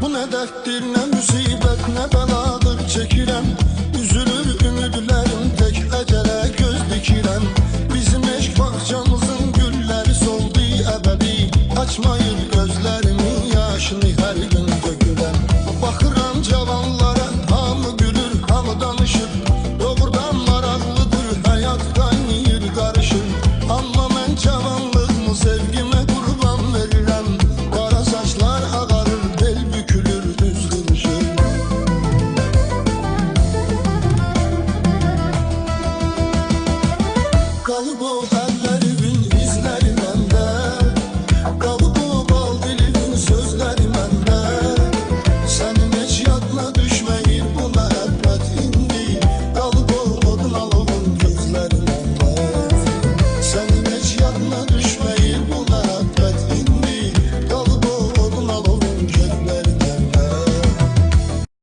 Bu ne derttir, ne musibet, ne beladır çekirəm. Üzülür ümidlərim, tek əcələ göz dikirəm. Bizim eşq bağçamızın gülləri soldu əbədi. Açmayır gözlərimin yaşını hər gün.